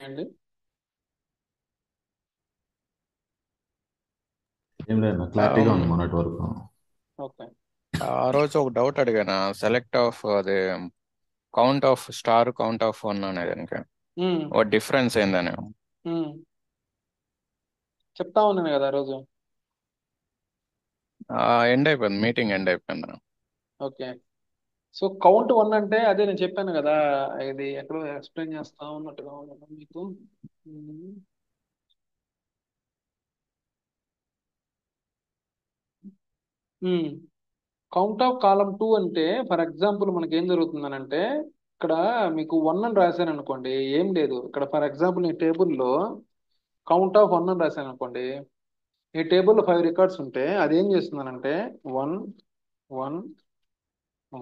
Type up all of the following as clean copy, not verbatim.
అండి. ఏం లేదు, క్లారిటీగా అవును. ఉంది మొన్నటి వరకు. ఓకే. ఆ రోజు ఒక డౌట్ అడిగాను. సెలెక్ట్ ఆఫ్ అదే count of star count of one అనేది దానికి ఉమ్, ఒక డిఫరెన్స్ ఏందని ఉమ్. చెప్తా ఉన్నాను కదా ఆ రోజు. ఎండ్ అయిపోయింది, మీటింగ్ ఎండ్ అయిపోయింది. ఓకే. సో కౌంట్ వన్ అంటే అదే నేను చెప్పాను కదా. ఇది ఎక్కడో ఎక్స్ప్లెయిన్ చేస్తా ఉన్నట్టుగా ఉన్నాను మీకు. కౌంట్ ఆఫ్ కాలం టూ అంటే ఫర్ ఎగ్జాంపుల్ మనకి ఏం జరుగుతుందనంటే ఇక్కడ మీకు వన్ అని రాశాను అనుకోండి, ఏం లేదు ఇక్కడ. ఫర్ ఎగ్జాంపుల్ ఈ టేబుల్లో కౌంట్ ఆఫ్ వన్ అని రాశాను అనుకోండి. ఈ టేబుల్లో 5 రికార్డ్స్ ఉంటే అది ఏం చేస్తుందనంటే one one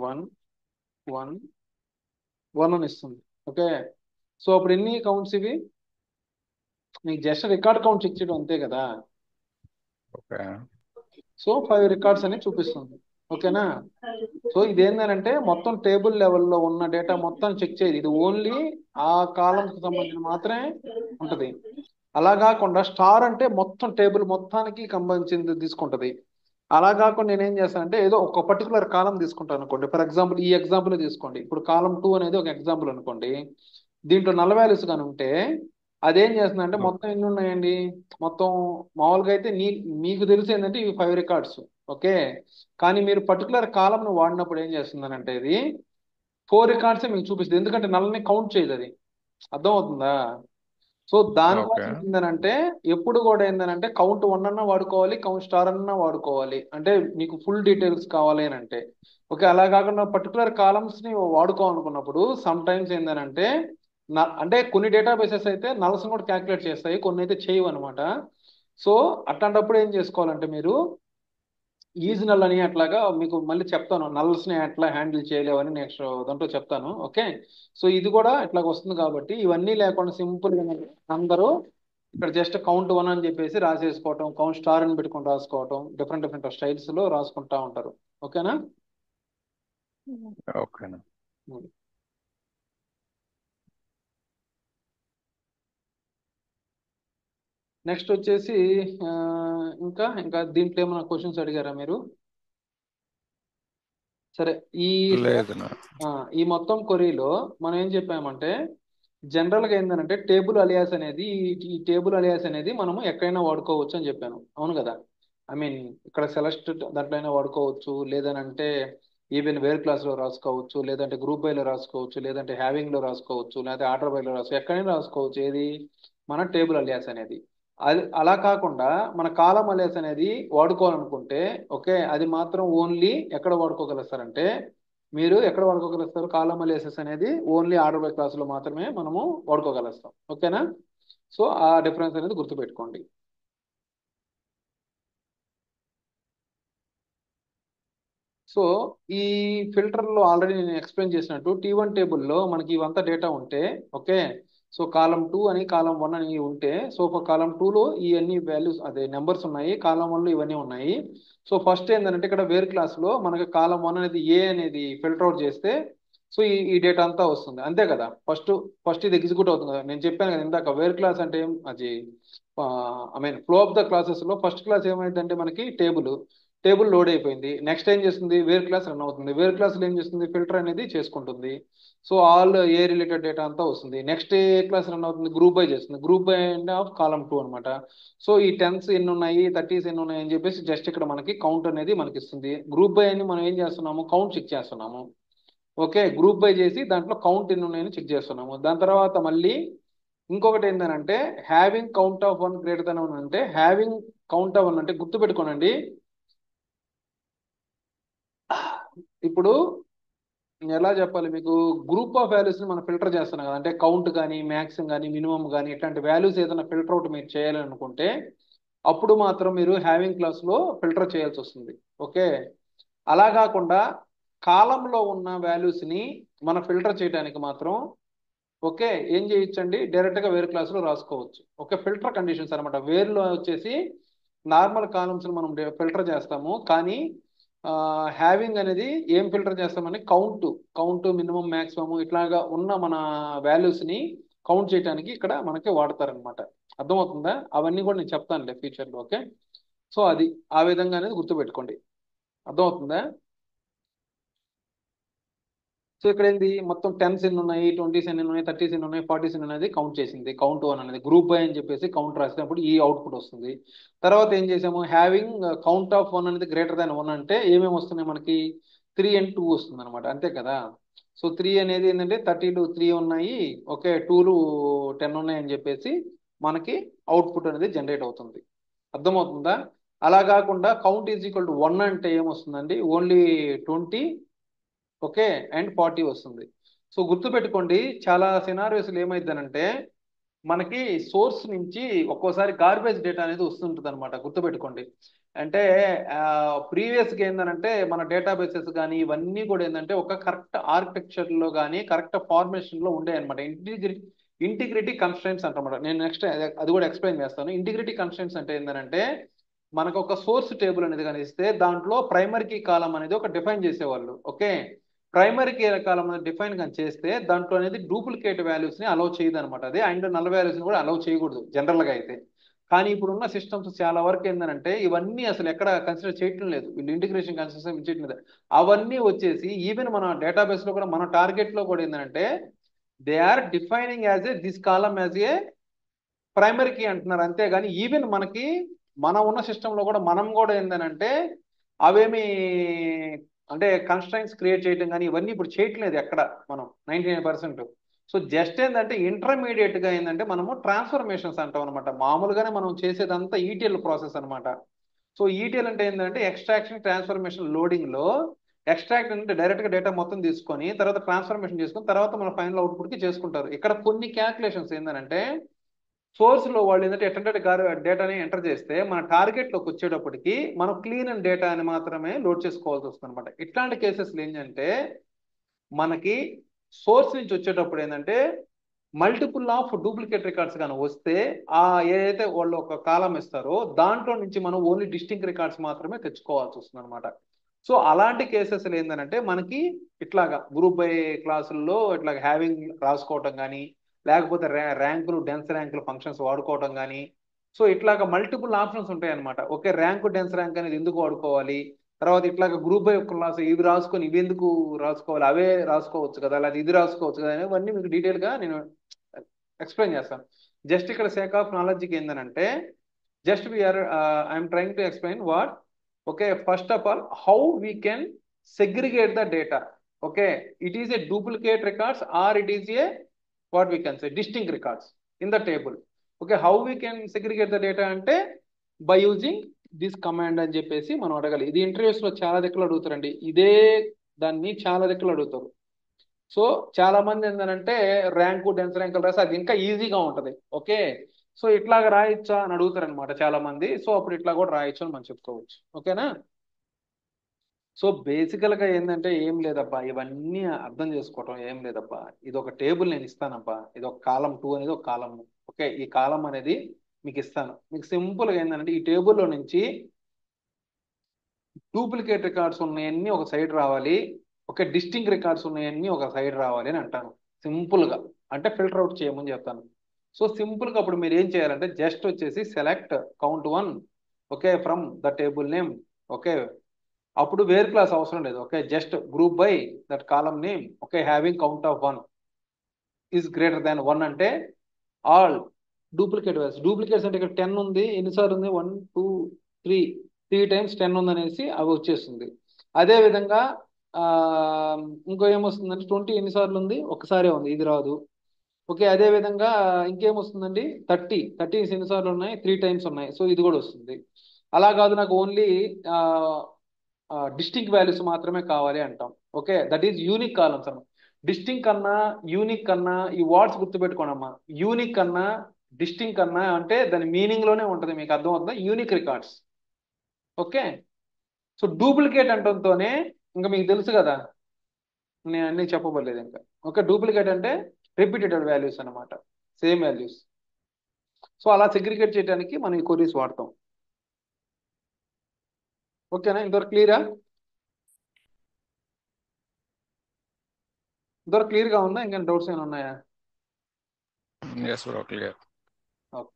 one one one అని ఇస్తుంది. ఓకే. సో అప్పుడు ఎన్ని కౌంట్స్ ఇవి? మీకు జస్ట్ రికార్డ్ కౌంట్ చెక్ చేయడం అంతే కదా. ఓకే. సో 5 రికార్డ్స్ అని చూపిస్తుంది. ఓకేనా. సో ఇదేంటంటే మొత్తం టేబుల్ లెవెల్లో ఉన్న డేటా మొత్తం చెక్ చేయదు, ఇది ఓన్లీ ఆ కాలంకి సంబంధించిన మాత్రమే ఉంటది. అలా కాకుండా స్టార్ అంటే మొత్తం టేబుల్ మొత్తానికి సంబంధించింది తీసుకుంటది. అలా కాకుండా నేనేం చేస్తానంటే ఏదో ఒక పర్టికులర్ కాలం తీసుకుంటాను అనుకోండి. ఫర్ ఎగ్జాంపుల్ ఈ ఎగ్జాంపుల్ తీసుకోండి. ఇప్పుడు కాలం టూ అనేది ఒక ఎగ్జాంపుల్ అనుకోండి. దీంట్లో నల్ వాల్యూస్ కానీ ఉంటే అదేం చేస్తుందంటే మొత్తం ఎన్ని ఉన్నాయండి? మొత్తం మామూలుగా అయితే మీకు తెలిసి ఏంటంటే ఇవి 5 రికార్డ్స్. ఓకే. కానీ మీరు పర్టికులర్ కాలంను వాడినప్పుడు ఏం చేస్తుందనంటే ఇది 4 రికార్డ్సే మీకు చూపిస్తుంది, ఎందుకంటే నల్లని కౌంట్ చేయదు అది. అర్థమవుతుందా? So okay. దానికోసం ఏంటంటే ఎప్పుడు కూడా ఏంటంటే కౌంట్ వన్ అన్నా వాడుకోవాలి, కౌంట్ స్టార్ అన్నా వాడుకోవాలి. అంటే మీకు ఫుల్ డీటెయిల్స్ కావాలి అని అంటే. ఓకే. అలా కాకుండా పర్టికులర్ కాలమ్స్ ని వాడుకోవాలనుకున్నప్పుడు సమ్ టైమ్స్ ఏంటంటే అంటే కొన్ని డేటాబేసెస్ అయితే నల్స్ కూడా క్యాలిక్యులేట్ చేస్తాయి, కొన్ని అయితే చేయవు అనమాట. సో అట్లాంటప్పుడు ఏం చేసుకోవాలంటే మీరు ఈజ్ నల్ అని అట్లాగా మీకు మళ్ళీ చెప్తాను, నల్స్ ని ఎట్లా హ్యాండిల్ చేయలేవని నెక్స్ట్ దాంట్లో చెప్తాను. ఓకే. సో ఇది కూడా ఇట్లాగ వస్తుంది కాబట్టి ఇవన్నీ లేకుండా సింపుల్ గా అందరూ ఇక్కడ జస్ట్ కౌంట్ వన్ అని చెప్పేసి రాసేసుకోవటం, కౌంట్ స్టార్ అని పెట్టుకొని రాసుకోవటం, డిఫరెంట్ డిఫరెంట్ స్టైల్స్ లో రాసుకుంటా ఉంటారు. ఓకేనా. ఓకేనా. నెక్స్ట్ వచ్చేసి ఆ, ఇంకా ఇంకా దీంట్లో ఏమైనా క్వశ్చన్స్ అడిగారా మీరు? సరే. ఈ లేదు నా. ఆ, ఈ మొత్తం కొరీలో మనం ఏం చెప్పామంటే జనరల్ గా ఏంటంటే టేబుల్ అలియాస్ అనేది ఈ టేబుల్ అలియాస్ అనేది మనము ఎక్కడైనా వాడుకోవచ్చు అని చెప్పాను, అవును కదా. ఐ మీన్ ఇక్కడ సెలెక్ట్ దాంట్లో అయినా వాడుకోవచ్చు, లేదనంటే ఈవెన్ వేర్ క్లాస్ లో రాసుకోవచ్చు, లేదంటే గ్రూప్ బై లో రాసుకోవచ్చు, లేదంటే హ్యావింగ్ లో రాసుకోవచ్చు, లేదంటే ఆర్డర్ బై లో రాసుకోవచ్చు, ఎక్కడైనా రాసుకోవచ్చు. ఏది? మన టేబుల్ అలియాస్ అనేది. అది అలా కాకుండా మన కాలం అలియాస్ అనేది వాడుకోవాలనుకుంటే ఓకే, అది మాత్రం ఓన్లీ ఎక్కడ వాడుకోగలుగుతారంటే మీరు ఎక్కడ వాడుకోగలుగుతారు? కాలం అలియాసెస్ అనేది ఓన్లీ ఆర్డర్ బై క్లాస్ లో మాత్రమే మనము వాడుకోగలుగుతాం. ఓకేనా. సో ఆ డిఫరెన్స్ అనేది గుర్తుపెట్టుకోండి. సో ఈ ఫిల్టర్ లో ఆల్రెడీ నేను ఎక్స్ప్లెయిన్ చేసినట్టు T1 టేబుల్లో మనకి ఇవంతా డేటా ఉంటే ఓకే. సో కాలం టూ అని కాలం వన్ అని ఉంటే సో కాలం లో ఈ అన్ని వాల్యూస్ అదే నెంబర్స్ ఉన్నాయి, కాలం వన్ లో ఇవన్నీ ఉన్నాయి. సో ఫస్ట్ ఏంటంటే ఇక్కడ వేర్ క్లాస్ లో మనకి కాలం వన్ అనేది ఏ అనేది ఫిల్టర్ అవుట్ చేస్తే సో ఈ డేటా అంతా వస్తుంది, అంతే కదా. ఫస్ట్ ఫస్ట్ ఇది ఎగ్జిక్యూట్ అవుతుంది కదా. నేను చెప్పాను కదా ఇందాక వేర్ క్లాస్ అంటే అది I mean flow of the classes లో ఫస్ట్ క్లాస్ ఏమైందంటే మనకి టేబుల్ లోడ్ అయిపోయింది. నెక్స్ట్ ఏం చేస్తుంది? వేర్ క్లాస్ రన్ అవుతుంది. వేర్ క్లాస్ లో ఏం చేస్తుంది? ఫిల్టర్ అనేది చేసుకుంటుంది. సో ఆల్ ఏ రిలేటెడ్ డేటా అంతా వస్తుంది. నెక్స్ట్ ఏ క్లాస్ రన్ అవుతుంది? గ్రూప్ బై చేస్తుంది. Group by and of column two అనమాట. సో ఈ టెన్స్ ఎన్ని ఉన్నాయి, థర్టీస్ ఎన్ని ఉన్నాయి అని చెప్పేసి జస్ట్ ఇక్కడ మనకి కౌంట్ అనేది మనకి ఇస్తుంది. గ్రూప్ బై అని మనం ఏం చేస్తున్నాము? కౌంట్ చెక్ చేస్తున్నాము. ఓకే. గ్రూప్ బై చేసి దాంట్లో కౌంట్ ఎన్ని ఉన్నాయని చెక్ చేస్తున్నాము. దాని తర్వాత మళ్ళీ ఇంకొకటి ఏంటంటే having count of one greater than one అంటే హ్యావింగ్ కౌంట్ ఆఫ్ వన్ అంటే గుర్తుపెట్టుకోనండి. ఇప్పుడు ఎలా చెప్పాలి మీకు? గ్రూప్ ఆఫ్ వాల్యూస్ ని మనం ఫిల్టర్ చేస్తున్నాం కదా, అంటే కౌంట్ కానీ మ్యాక్స్ కానీ మినిమం కానీ ఇట్లాంటి వాల్యూస్ ఏదైనా ఫిల్టర్ అవుట్ మీరు చేయాలి అనుకుంటే అప్పుడు మాత్రం మీరు హ్యావింగ్ క్లాస్ లో ఫిల్టర్ చేయాల్సి వస్తుంది. ఓకే. అలా కాకుండా కాలంలో ఉన్న వాల్యూస్ ని మనం ఫిల్టర్ చేయడానికి మాత్రం ఓకే ఏం చేయొచ్చండి, డైరెక్ట్ గా వేరే క్లాస్ లో రాసుకోవచ్చు. ఓకే. ఫిల్టర్ కండిషన్స్ అనమాట. వేర్లో వచ్చేసి నార్మల్ కాలమ్స్ మనం ఫిల్టర్ చేస్తాము, కానీ హ్యావింగ్ అనేది ఏం ఫిల్టర్ చేస్తామని కౌంట్ మినిమం మాక్సిమం ఇట్లాగా ఉన్న మన వాల్యూస్ ని కౌంట్ చేయడానికి ఇక్కడ మనకి వాడతారనమాట. అర్థమవుతుందా? అవన్నీ కూడా నేను చెప్తానులే ఫ్యూచర్లో. ఓకే, సో అది ఆ విధంగా అనేది గుర్తుపెట్టుకోండి. అర్థమవుతుందా? సో ఇక్కడ ఏంది, మొత్తం 10s ఎన్ని ఉన్నాయి, 20s ఎన్ని ఉన్నాయి, 30s ఎన్ని ఉన్నాయి, 40s ఎన్ని అనేది కౌంట్ చేసింది. కౌంట్ వన్ అనేది గ్రూప్ బై అని చెప్పేసి కౌంట్ రాసినప్పుడు ఈ అవుట్పుట్ వస్తుంది. తర్వాత ఏం చేసాము, హ్యావింగ్ కౌంట్ ఆఫ్ వన్ అనేది గ్రేటర్ దాన్ వన్ అంటే ఏమేమి వస్తున్నాయి మనకి, 3 and 2 వస్తుంది అనమాట. అంతే కదా. సో 3 అనేది ఏంటంటే 30లు 3 ఉన్నాయి, ఓకే, 2లు 10 ఉన్నాయి అని చెప్పేసి మనకి అవుట్పుట్ అనేది జనరేట్ అవుతుంది. అర్థమవుతుందా? అలా కాకుండా కౌంట్ ఈజ్ ఈక్వల్ టు 1 అంటే ఏమొస్తుందండి, ఓన్లీ 20, ఓకే, అండ్ 40 వస్తుంది. సో గుర్తుపెట్టుకోండి, చాలా సినారియోస్లో ఏమైందనంటే మనకి సోర్స్ నుంచి ఒక్కోసారి గార్బేజ్ డేటా అనేది వస్తుంటుంది అనమాట. గుర్తుపెట్టుకోండి. అంటే ప్రీవియస్గా ఏంటంటే మన డేటాబేసెస్ కానీ ఇవన్నీ కూడా ఏంటంటే ఒక కరెక్ట్ ఆర్కిటెక్చర్లో కానీ కరెక్ట్ ఫార్మేషన్లో ఉండే అనమాట. ఇంటిగ్రిటీ కన్స్ట్రైంట్స్ అంటారన్నమాట. నేను నెక్స్ట్ అది కూడా ఎక్స్ప్లెయిన్ చేస్తాను. ఇంటిగ్రిటీ కన్స్ట్రైంట్స్ అంటే ఏంటంటే మనకు ఒక సోర్స్ టేబుల్ అనేది కనిపిస్తే దాంట్లో ప్రైమరీ కీ కాలం అనేది ఒక డిఫైన్ చేసేవాళ్ళు. ఓకే, ప్రైమరీ కీ కాలం అనేది డిఫైన్ కానీ చేస్తే దాంట్లో అనేది డూప్లికేట్ వాల్యూస్ ని అలౌ చేయదు అనమాట. అదే అండ్ నల్ వాల్యూస్ ని కూడా అలౌ చేయకూడదు జనరల్ గా అయితే. కానీ ఇప్పుడున్న సిస్టమ్స్ చాలా వరకు ఏంటంటే ఇవన్నీ అసలు ఎక్కడ కన్సిడర్ చేయటం లేదు, వీళ్ళు ఇంటిగ్రేషన్ కన్సిడర్ చేయటం లేదు. అవన్నీ వచ్చేసి ఈవెన్ మన డేటాబేస్ లో కూడా మన టార్గెట్ లో కూడా ఏంటంటే they are defining as a this column as a primary key అంటున్నారు. అంతేగాని ఈవెన్ మనకి మనం ఉన్న సిస్టంలో కూడా మనం కూడా ఏంటంటే అవేమి అంటే కన్స్ట్రైంట్స్ క్రియేట్ చేయడం కానీ ఇవన్నీ ఇప్పుడు చేయట్లేదు ఎక్కడ మనం 99%. సో జస్ట్ ఏంటంటే ఇంటర్మీడియట్ గా ఏంటంటే మనము ట్రాన్స్ఫర్మేషన్స్ అంటాం అనమాట. మామూలుగానే మనం చేసేదంతా ఈటీఎల్ ప్రాసెస్ అనమాట. సో ఈటీఎల్ అంటే ఏంటంటే ఎక్స్ట్రాక్షన్ ట్రాన్స్ఫర్మేషన్ లోడింగ్ లో ఎక్స్ట్రాక్ట్ అంటే డైరెక్ట్ గా డేటా మొత్తం తీసుకొని తర్వాత ట్రాన్స్ఫర్మేషన్ చేసుకొని తర్వాత మన ఫైనల్ అవుట్పుట్ కి చేసుకుంటారు. ఇక్కడ కొన్ని క్యాల్కులేషన్స్ ఏంటంటే సోర్స్ లో వాళ్ళు ఏంటంటే ఎట్టంటే డేటాని ఎంటర్ చేస్తే మన టార్గెట్ లోకి వచ్చేటప్పటికి మనం క్లీన్ అండ్ డేటా అని మాత్రమే లోడ్ చేసుకోవాల్సి వస్తుంది అనమాట. ఇట్లాంటి కేసెస్ ఏంటంటే మనకి సోర్స్ నుంచి వచ్చేటప్పుడు ఏంటంటే మల్టిపుల్ ఆఫ్ డూప్లికేట్ రికార్డ్స్ కానీ వస్తే ఆ ఏదైతే వాళ్ళు ఒక కాలం ఇస్తారో దాంట్లో నుంచి మనం ఓన్లీ డిస్టింక్ట్ రికార్డ్స్ మాత్రమే తెచ్చుకోవాల్సి వస్తుంది అనమాట. సో అలాంటి కేసెస్ ఏంటంటే మనకి ఇట్లాగా గ్రూప్ బై క్లాసుల్లో ఇట్లా హ్యావింగ్ రాసుకోవటం కానీ లేకపోతే ర్యాంకులు డెన్స్ ర్యాంకులు ఫంక్షన్స్ వాడుకోవటం కానీ, సో ఇట్లాగా మల్టిపుల్ ఆప్షన్స్ ఉంటాయి అనమాట. ఓకే, ర్యాంకు డెన్స్ ర్యాంక్ అనేది ఎందుకు వాడుకోవాలి, తర్వాత ఇట్లాగా గ్రూప్ బై క్లాస్ ఇవి రాసుకొని ఇవి ఎందుకు రాసుకోవాలి, అవే రాసుకోవచ్చు కదా, లేదా ఇది రాసుకోవచ్చు కదా, ఇవన్నీ మీకు డీటెయిల్ గా నేను ఎక్స్ప్లెయిన్ చేస్తాను. జస్ట్ ఇక్కడ సేక్ ఆఫ్ నాలెడ్జ్కి ఏంటంటే just we are I'm trying to explain what. Okay, first of all how we can segregate the data. Okay, it is a duplicate records or it is a what we can say distinct records in the table. Okay, how we can segregate the data అంటే by using this command అని చెప్పేసి మనం అడగాలి. ఇది interviews లో చాలా దగ్గర అడుగుతారండి, ఇదే దాన్ని చాలా దగ్గర అడుగుతారు. సో చాలా మంది ఏంటంటే ర్యాంకు డెన్స్ ర్యాంకులు రాసి అది ఇంకా ఈజీగా ఉంటది. ఓకే, సో ఇట్లాగా రాయొచ్చా అని అడుగుతారు అనమాట చాలా మంది. సో అప్పుడు ఇట్లా కూడా రాయొచ్చు అని మనం చెప్పుకోవచ్చు. ఓకేనా? సో బేసికల్ గా ఏంటంటే ఏం లేదబ్బా, ఇవన్నీ అర్థం చేసుకోవటం ఏం లేదబ్బా. ఇది ఒక టేబుల్ నేను ఇస్తానబ్బా, ఇది ఒక కాలం 2 అనేది ఒక కాలం. ఓకే, ఈ కాలం అనేది మీకు ఇస్తాను. మీకు సింపుల్ గా ఏంటంటే ఈ టేబుల్లో నుంచి డూప్లికేట్ రికార్డ్స్ ఉన్నాయన్నీ ఒక సైడ్ రావాలి, ఓకే, డిస్టింక్ట్ రికార్డ్స్ ఉన్నాయన్నీ ఒక సైడ్ రావాలి అని అంటాను సింపుల్ గా. అంటే ఫిల్టర్ అవుట్ చేయమని చెప్తాను. సో సింపుల్ గా అప్పుడు మీరు ఏం చేయాలంటే జస్ట్ వచ్చేసి select count 1, okay, from the table name. Okay, అప్పుడు వేర్ క్లాస్ అవసరం లేదు. Okay, just group by that column name. Okay, having count of 1 is greater than 1 అంటే ఆల్ డూప్లికేట్ వాల్యూస్. డూప్లికేట్స్ అంటే ఇక్కడ 10 ఉంది, ఎన్నిసార్లు ఉంది, 1 2 3 times 10 ఉంది అనేసి అవి వచ్చేస్తుంది. అదే విధంగా ఇంకో ఏమొస్తుందంటే 20 ఎన్నిసార్లు ఉంది, ఒకసారే ఉంది, ఇది రాదు. ఓకే, అదే విధంగా ఇంకేమొస్తుందండి 30 ఎన్నిసార్లు ఉన్నాయి, 3 times ఉన్నాయి, సో ఇది కూడా వస్తుంది. అలా కాదు నాకు ఓన్లీ డిస్టింక్ట్ వాల్యూస్ మాత్రమే కావాలి అంటాం. Okay, that is unique columns అన్నమాట. డిస్టింక్ట్ కన్నా యూనిక్ కన్నా ఈ వర్డ్స్ గుర్తుపెట్టుకోనమ్మా. యూనిక్ కన్నా డిస్టింక్ట్ కన్నా అంటే దాని మీనింగ్ లోనే ఉంటుంది, మీకు అర్థమవుతుందా? Unique records. Okay, so duplicate అంటంతోనే ఇంకా మీకు తెలుసు కదా, నేను అన్ని చెప్పబడలేదు ఇంకా. ఓకే, డూప్లికేట్ అంటే రిపీటెడ్ వాల్యూస్ అనమాట, సేమ్ వాల్యూస్. సో అలా సెగ్రిగేట్ చేయడానికి మనం ఈ క్వరీస్ వాడతాం. ఓకేనా? ఇంతవరకు క్లియరా? ఇంతవరకు క్లియర్ గా ఉందా? ఇంకా డౌట్స్ ఏమైనా ఉన్నాయా? Yes bro, clear. Okay.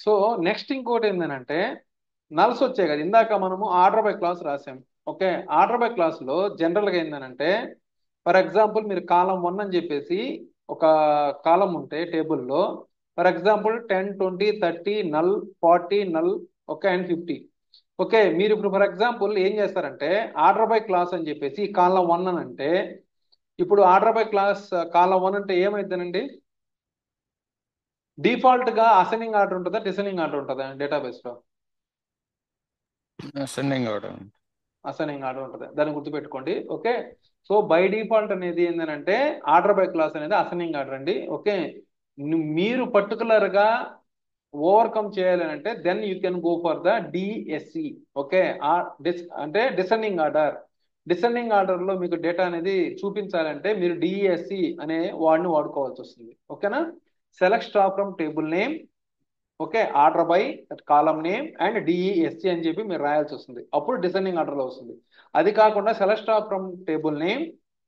So next ఇంకోటి ఏంటంటే నల్స్ వచ్చాయి కదా, ఇందాక మనము ఆర్డర్ బై క్లాస్ రాసాం. ఓకే, ఆర్డర్ బై క్లాస్లో జనరల్గా ఏంటంటే ఫర్ ఎగ్జాంపుల్ మీరు కాలం 1 అని చెప్పేసి ఒక కాలం ఉంటే టేబుల్లో, for example 10, 20, 30 null, 40 null, okay, and 50. Okay, మీరు ఇప్పుడు ఫర్ ఎగ్జాంపుల్ ఏం చేస్తారంటే ఆర్డర్ బై క్లాస్ అని చెప్పేసి కాలం 1 అని అంటే, ఇప్పుడు ఆర్డర్ బై క్లాస్ కాలం 1 అంటే ఏమైందనండి, డిఫాల్ట్ గా అసెండింగ్ ఆర్డర్ ఉంటుందా డిసెండింగ్ ఆర్డర్ ఉంటుందా డేటాబేస్ లో? Sending order. అసెండింగ్ ఆర్డర్ ఉంటుంది, దాన్ని గుర్తుపెట్టుకోండి. ఓకే, సో బై డిఫాల్ట్ అనేది ఏంటంటే ఆర్డర్ బై క్లాస్ అనేది అసెండింగ్ ఆర్డర్ అండి. ఓకే, మీరు పర్టికులర్ గా ఓవర్కమ్ చేయాలి అంటే then you can go for the DSC. Okay, అంటే డిసెండింగ్ ఆర్డర్. డిసెండింగ్ ఆర్డర్ లో మీకు డేటా అనేది చూపించాలంటే మీరు డిఎస్సి అనే వాడిని వాడుకోవాల్సి వస్తుంది. ఓకేనా, select star from table name, okay, order by column name and DESC అని చెప్పి మీరు రాయాల్సి వస్తుంది, అప్పుడు డిసెండింగ్ ఆర్డర్ లో వస్తుంది. అది కాకుండా select star from table name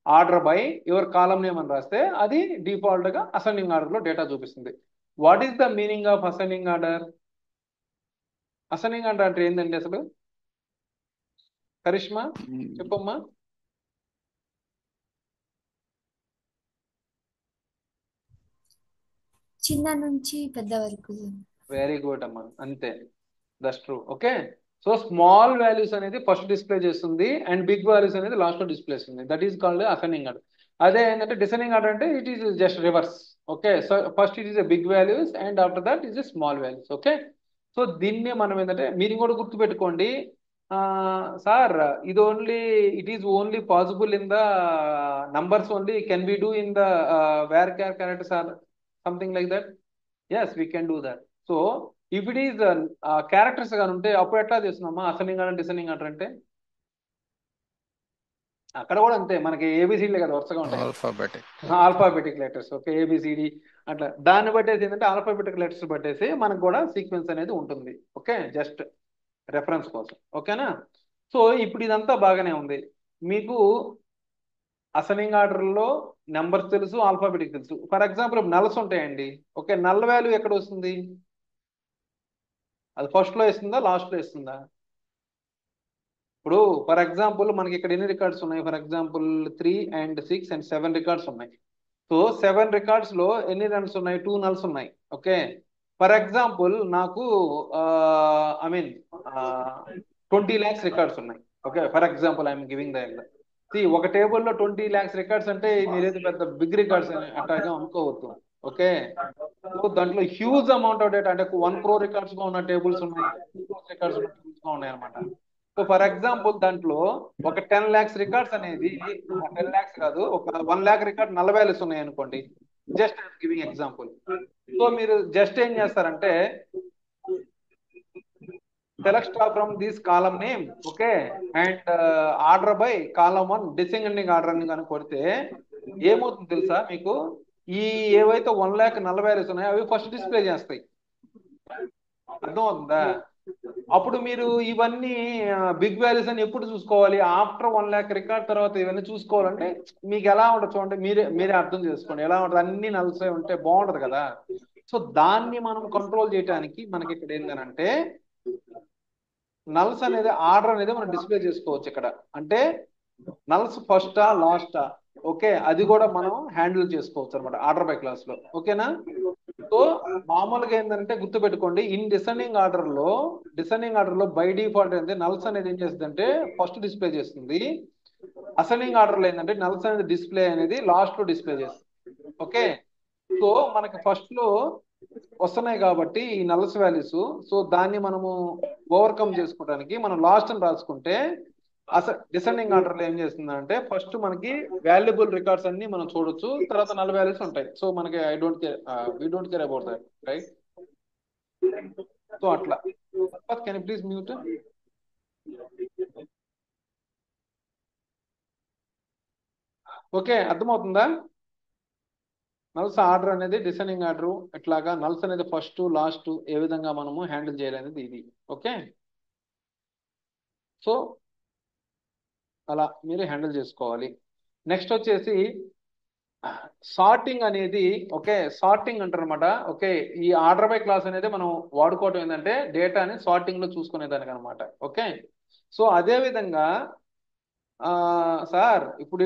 order by your column name అని రాస్తే అది డిఫాల్ట్ గా అసెండింగ్ ఆర్డర్ లో డేటా చూపిస్తుంది. What is the meaning of ascending order? Ascending order అంటే ఏంటండి అసలు? కరిష్మా చెప్పమ్మా. చిన్న నుంచి పెద్ద వరకు. వెరీ గుడ్ అమ్మా, అంతే, that's true. Okay, so small values అనేది ఫస్ట్ డిస్ప్లే చేస్తుంది అండ్ బిగ్ వాల్యూస్ అనేది లాస్ట్ లో డిస్ప్లే చేస్తుంది. That is called ascending order. అదే ఏంటంటే డిసెండింగ్ ఆర్డర్ అంటే it is just reverse. Okay, so first it is a big values and after that is a small values. Okay, so దీన్నే మనం ఏంటంటే మీరు కూడా గుర్తుపెట్టుకోండి సార్, ఇది only it is only possible in the numbers only, can be do in the where characters or something like that. Yes we can do that. So if it is characters కానీ ఉంటే అప్పుడు ఎట్లా చేస్తున్నామా ascending order descending order అంటే? అక్కడ కూడా అంతే, మనకి ఏబిసిడీలే కదా వరుసగా ఉంటాయి, alphabetic. Alphabetic letters. Okay, A B C D అట్లా దాన్ని బట్టేసి ఏంటంటే ఆల్ఫాబెటిక్ లెటర్స్ బట్టేసి మనకు కూడా సీక్వెన్స్ అనేది ఉంటుంది. ఓకే, జస్ట్ రెఫరెన్స్ కోసం. ఓకేనా, సో ఇప్పుడు ఇదంతా బాగానే ఉంది మీకు. అసెండింగ్ ఆర్డర్లో నెంబర్స్ తెలుసు, ఆల్ఫాబెటిక్ తెలుసు. ఫర్ ఎగ్జాంపుల్ నల్స్ ఉంటాయండి. ఓకే, నల్ వాల్యూ ఎక్కడ వస్తుంది? అది ఫస్ట్ లో ఇస్తుందా లాస్ట్ లో ఇస్తుందా? ఇప్పుడు ఫర్ ఎగ్జాంపుల్ మనకి ఇక్కడ ఎన్ని రికార్డ్స్ ఉన్నాయి? For example 3 and 6 and 7 records ఉన్నాయి. సో 7 రికార్డ్స్ లో ఎన్ని నల్స్ ఉన్నాయి? 2 నల్స్ ఉన్నాయి. ఓకే, ఫర్ ఎగ్జాంపుల్ నాకు ఐ మీన్ 20 lakhs రికార్డ్స్ ఉన్నాయి. Okay, for example I'm giving the example. ఒక టేబుల్లో 20 lakhs రికార్డ్స్ అంటే మీరేది పెద్ద బిగ్ రికార్డ్స్ అట్లాగా అనుకోవద్దు. ఓకే, సో దాంట్లో హ్యూజ్ అమౌంట్ ఆఫ్ డేటా, అంటే 1 crore రికార్డ్స్ గా ఉన్న టేబుల్స్ ఉన్నాయి, 2 crore రికార్డ్స్ ఉన్న టేబుల్స్ గా ఉన్నాయి అనమాట. సో ఫర్ ఎగ్జాంపుల్ దాంట్లో ఒక 10 lakhs రికార్డ్స్ అనేది 10 lakhs కాదు, ఒక 1 lakh రికార్డ్ నల్ వాల్యూస్ ఉన్నాయి అనుకోండి. Just I'm giving example. So మీరు జస్ట్ ఏం చేస్తారంటే select star from this column name, okay, and order by column 1 descending order అని కనుక కొడితే ఏమవుతుంది తెలుసా మీకు? ఈ ఏవైతే 1 lakh నల్ వాల్యూస్ ఉన్నాయో అవి ఫస్ట్ డిస్ప్లే చేస్తాయి. అర్థం అవుతుందా? అప్పుడు మీరు ఇవన్నీ బిగ్ వాల్యూస్ అని ఎప్పుడు చూసుకోవాలి? ఆఫ్టర్ 1 lakh రికార్డ్ తర్వాత ఇవన్నీ చూసుకోవాలంటే మీకు ఎలా ఉంటుంది చూడండి, మీరే అర్థం చేసుకోండి ఎలా ఉంటుంది. అన్ని నల్సే ఉంటే బాగుంటది కదా. సో దాన్ని మనం కంట్రోల్ చేయడానికి మనకి ఇక్కడ ఏంటంటే నల్స్ అనేది ఆర్డర్ అనేది మనం డిస్ప్లే చేసుకోవచ్చు ఇక్కడ. అంటే నల్స్ ఫస్టా లాస్టా, ఓకే, అది కూడా మనం హ్యాండిల్ చేసుకోవచ్చు అనమాట ఆర్డర్ బై క్లాస్ లో. ఓకేనా, సో మామూలుగా ఏంటంటే గుర్తుపెట్టుకోండి, డిసెండింగ్ ఆర్డర్ లో బై డిఫాల్ట్ ఏంటంటే నల్స్ అనేది ఏం చేస్తుంది అంటే ఫస్ట్ డిస్ప్లే చేస్తుంది. అసెండింగ్ ఆర్డర్ లో ఏంటంటే నల్స్ అనేది డిస్ప్లే అనేది లాస్ట్ లో డిస్ప్లే చేస్తుంది. ఓకే, సో మనకి ఫస్ట్ లో వస్తున్నాయి కాబట్టి ఈ నల్స్ వాల్యూస్, సో దాన్ని మనము ఓవర్కమ్ చేసుకోవడానికి మనం లాస్ట్ అని రాసుకుంటే డిసెండింగ్ ఆర్డర్ లో ఏం చేస్తుందంటే ఫస్ట్ మనకి వాల్యుబుల్ రికార్డ్స్ అన్ని మనం చూడొచ్చు, తర్వాత నల్ వాల్యూస్ ఉంటాయి. సో మనకి we don't care about that, right? So అట్లా. Can you please mute? Okay, అర్థమవుతుందా? నల్స్ ఆర్డర్ అనేది డిసెండింగ్ ఆర్డర్, ఇట్లాగా నల్స్ అనేది ఫస్ట్ లాస్ట్ ఏ విధంగా మనము హ్యాండిల్ చేయాలనేది ఇది. ఓకే, సో అలా మీరు హ్యాండిల్ చేసుకోవాలి. నెక్స్ట్ వచ్చేసి సార్టింగ్ అనేది, ఓకే, సార్టింగ్ అంటారనమాట. ఓకే, ఈ ఆర్డర్ బై క్లాస్ అనేది మనం వాడుకోవటం ఏంటంటే డేటాని సార్టింగ్ లో చూసుకునేదానికి అనమాట. ఓకే, సో అదే విధంగా సార్ ఇప్పుడు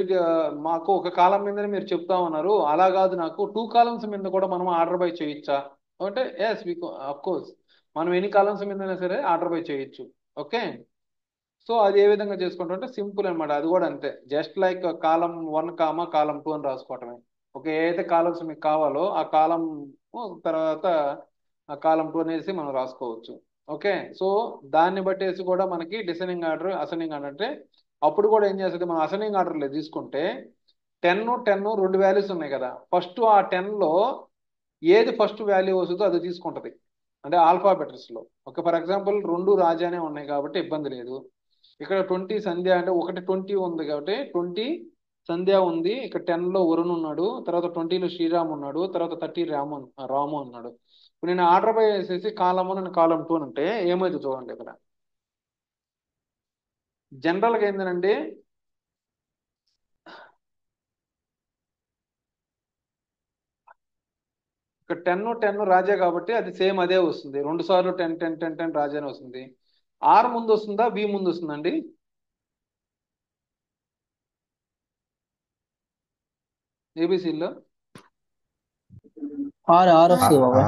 మాకు ఒక కాలం మీదనే మీరు చెప్తా ఉన్నారు, అలా కాదు నాకు 2 కాలమ్స్ మీద కూడా మనం ఆర్డర్ బై చేయొచ్చా అంటే ఎస్ మీకు అఫ్ కోర్స్ మనం ఎన్ని కాలమ్స్ మీదైనా సరే ఆర్డర్ బై చేయొచ్చు. ఓకే, సో అది ఏ విధంగా చేసుకుంటాం అంటే సింపుల్ అనమాట. అది కూడా అంతే, జస్ట్ లైక్ కాలం 1 కాలం 2 అని రాసుకోవటమే. ఓకే, ఏదైతే కాలమ్స్ మీకు కావాలో ఆ కాలం తర్వాత ఆ కాలం 2 అనేసి మనం రాసుకోవచ్చు. ఓకే, సో దాన్ని బట్టేసి కూడా మనకి డిసెండింగ్ ఆర్డర్ అసెండింగ్ ఆర్డర్ అంటే అప్పుడు కూడా ఏం చేస్తుంది, మనం అసెండింగ్ ఆర్డర్లో తీసుకుంటే 10 2 వాల్యూస్ ఉన్నాయి కదా, ఫస్ట్ ఆ 10లో ఏది ఫస్ట్ వాల్యూ వస్తుందో అది తీసుకుంటది, అంటే ఆల్ఫాబెటర్స్ లో. ఓకే, ఫర్ ఎగ్జాంపుల్ 2 రాజానే ఉన్నాయి కాబట్టి ఇబ్బంది లేదు. ఇక్కడ 20 సంధ్య అంటే ఒకటి 20 ఉంది కాబట్టి 20 సంధ్య ఉంది. ఇక్కడ 10లో వరుణ్ ఉన్నాడు, తర్వాత 20లో శ్రీరామ్ ఉన్నాడు, తర్వాత 30 రాము ఉన్నాడు. ఇప్పుడు నేను ఆర్డర్ బై వేసేసి కాలం 1 అండ్ కాలం 2 అంటే ఏమైంది చూడండి. ఇక్కడ జనరల్గా ఏంటంటే ఇక్కడ 10 రాజా కాబట్టి అది సేమ్ అదే వస్తుంది, 2 సార్లు 10 10 10 10 రాజానే వస్తుంది. ఆర్ ముందు వస్తుందా బి ముందు వస్తుందండి? ఏబిసిలో ఆర్ వస్తుంది బాబాయ్.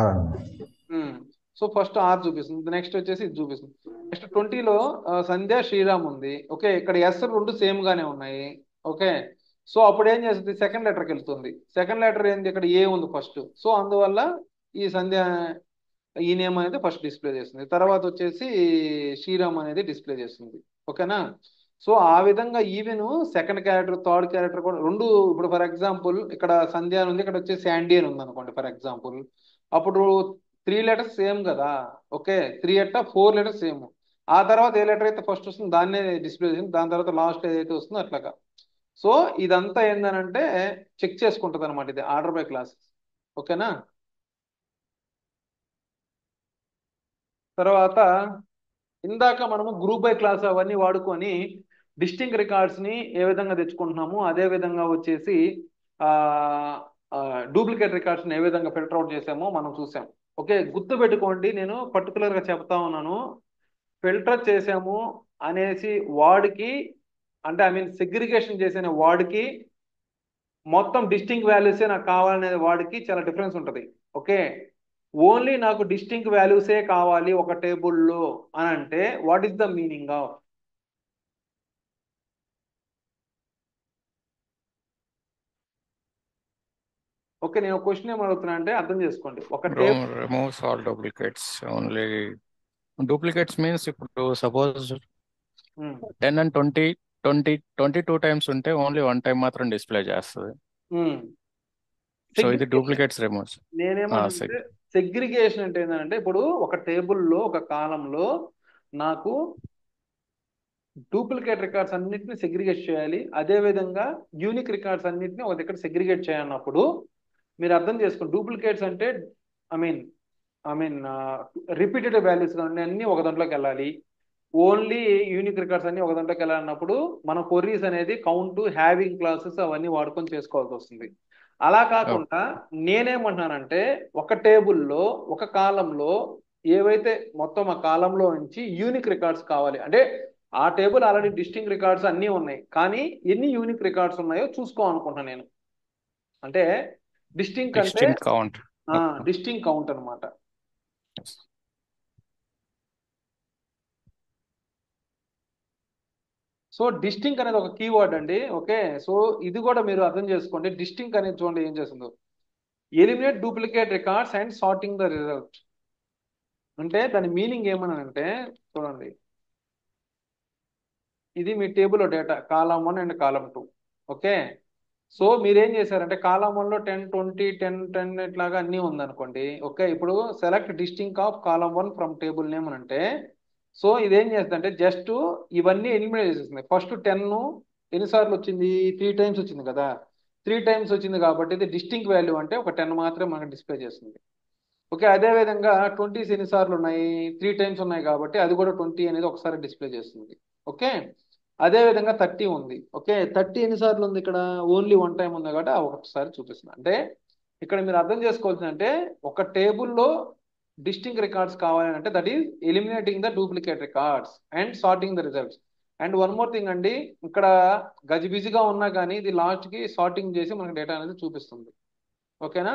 సో ఫస్ట్ ఆర్ చూపిస్తుంది, నెక్స్ట్ వచ్చేసి ఇది చూపిస్తుంది. నెక్స్ట్ 20లో సంధ్య శ్రీరామ్ ఉంది. ఓకే, ఇక్కడ ఎస్ 2 సేమ్ గానే ఉన్నాయి. ఓకే, సో అప్పుడు ఏం చేస్తుంది, సెకండ్ లెటర్కి వెళ్తుంది. సెకండ్ లెటర్ ఏంది, ఇక్కడ ఏ ఉంది ఫస్ట్, సో అందువల్ల ఈ సంధ్య ఈ నేమ్ అనేది ఫస్ట్ డిస్ప్లే చేస్తుంది, తర్వాత వచ్చేసి శ్రీరామ్ అనేది డిస్ప్లే చేస్తుంది. ఓకేనా, సో ఆ విధంగా even second character third character కూడా రెండు, ఇప్పుడు ఫర్ ఎగ్జాంపుల్ ఇక్కడ సంధ్య అని ఉంది, ఇక్కడ వచ్చేసి శాండీ అని ఉంది అనుకోండి ఫర్ ఎగ్జాంపుల్, అప్పుడు 3 లెటర్స్ సేమ్ కదా. ఓకే, 3 అట్ట 4 లెటర్స్ సేమ్, ఆ తర్వాత ఏ లెటర్ అయితే ఫస్ట్ వస్తుందో దాన్నే డిస్ప్లే చేసింది, దాని తర్వాత లాస్ట్ ఏదైతే వస్తుందో అట్లాగా. సో ఇదంతా ఏందనంటే చెక్ చేసుకుంటుంది అనమాట, ఇది ఆర్డర్ బై క్లాసెస్. ఓకేనా, తర్వాత ఇందాక మనము గ్రూప్ బై క్లాస్ అవన్నీ వాడుకొని డిస్టింక్ట్ రికార్డ్స్ ని ఏ విధంగా తెచ్చుకుంటున్నాము, అదే విధంగా వచ్చేసి డూప్లికేట్ రికార్డ్స్ ని ఏ విధంగా ఫిల్టర్ అవుట్ చేసామో మనం చూసాం. ఓకే, గుర్తు పెట్టుకోండి, నేను పర్టికులర్ గా చెప్తా ఉన్నాను, ఫిల్టర్ చేసాము అనేసి వాడికి, అంటే ఐ మీన్ సెగ్రిగేషన్ చేసిన వాడికి మొత్తం డిస్టింక్ట్ వాల్యూసే నాకు కావాలనే వాడికి చాలా డిఫరెన్స్ ఉంటుంది. ఓకే, ఓన్లీ నాకు డిస్టింక్ట్ వాల్యూసే కావాలి ఒక టేబుల్లో అని అంటే what is the meaning of? Okay, నేను క్వశ్చన్ ఏం అడుగుతున్నా అంటే అర్థం చేసుకోండి. ఒక table removes all duplicates, only duplicates means ఇప్పుడు సపోజ్ 10 and 22 టైమ్స్ ఉంటే ఓన్లీ 1 టైం మాత్రం డిస్ప్లే చేస్తుంది. సో ఇది డూప్లికేట్స్ రిమూవ్స్. నేనేమంటే సెగ్రిగేషన్ అంటే ఏంటంటే ఇప్పుడు ఒక టేబుల్లో ఒక కాలంలో నాకు డూప్లికేట్ రికార్డ్స్ అన్నిటిని సెగ్రిగేట్ చేయాలి, అదే విధంగా యూనిక్ రికార్డ్స్ అన్నిటిని ఒక దగ్గర సెగ్రిగేట్ చేయాలన్నప్పుడు మీరు అర్థం చేసుకోండి, డూప్లికేట్స్ అంటే ఐ మీన్ రిపీటెడ్ వాల్యూస్ అన్ని ఒక దాంట్లోకి వెళ్ళాలి, ఓన్లీ యూనిక్ రికార్డ్స్ అన్ని ఒక దాంట్లోకి వెళ్ళాలన్నప్పుడు మన కొర్రీస్ అనేది కౌంట్ హ్యావింగ్ క్లాసెస్ అవన్నీ వాడుకొని చేసుకోవాల్సి వస్తుంది. అలా కాకుండా నేనేమంటున్నానంటే ఒక టేబుల్లో ఒక కాలంలో ఏవైతే మొత్తం ఆ కాలంలో నుంచి యూనిక్ రికార్డ్స్ కావాలి అంటే ఆ టేబుల్ ఆల్రెడీ డిస్టింక్ట్ రికార్డ్స్ అన్నీ ఉన్నాయి, కానీ ఎన్ని యూనిక్ రికార్డ్స్ ఉన్నాయో చూసుకోవాలనుకుంటున్నాను నేను. అంటే డిస్టింక్ట్ అంటే కౌంట్, డిస్టింక్ట్ కౌంట్ అనమాట. సో డిస్టింక్ అనేది ఒక కీవర్డ్ అండి. ఓకే, సో ఇది కూడా మీరు అర్థం చేసుకోండి. డిస్టింక్ అనేది చూడండి ఏం చేస్తుందో, eliminate duplicate records and sorting the result. అంటే దాని మీనింగ్ ఏమనంటే చూడండి, ఇది మీ table data column 1 and column 2. Okay, so మీరేం చేశారంటే కాలం 1లో 10 20 10 10 ఇట్లాగా అన్నీ ఉందనుకోండి. ఓకే, ఇప్పుడు select distinct of column 1 from table name అని అంటే, సో ఇదేం చేస్తుందంటే జస్ట్ ఇవన్నీ ఎలిమినేట్ చేసేస్తుంది. ఫస్ట్ 10 ఎన్నిసార్లు వచ్చింది, 3 టైమ్స్ వచ్చింది కదా, 3 టైమ్స్ వచ్చింది కాబట్టి ఇది డిస్టింక్ వాల్యూ అంటే ఒక 10 మాత్రమే మనకు డిస్ప్లే చేస్తుంది. ఓకే, అదే విధంగా 20 ఎన్నిసార్లు ఉన్నాయి, 3 టైమ్స్ ఉన్నాయి కాబట్టి అది కూడా 20 అనేది ఒకసారి డిస్ప్లే చేస్తుంది. ఓకే. అదే విధంగా 30 ఉంది. ఓకే, 30 ఎన్నిసార్లు ఉంది ఇక్కడ? ఓన్లీ వన్ టైం ఉంది కాబట్టి ఆ ఒకసారి చూపిస్తుంది. అంటే ఇక్కడ మీరు అర్థం చేసుకోవాల్సింది అంటే ఒక టేబుల్లో డిస్టింక్ట్ రికార్డ్స్ కావాలి అంటే that is eliminating the duplicate records and sorting the results. And one more thing అండి, ఇక్కడ గజిబిజిగా ఉన్నా కానీ ఇది లాస్ట్ కి సార్టింగ్ చేసి మనకి డేటా అనేది చూపిస్తుంది. ఓకేనా?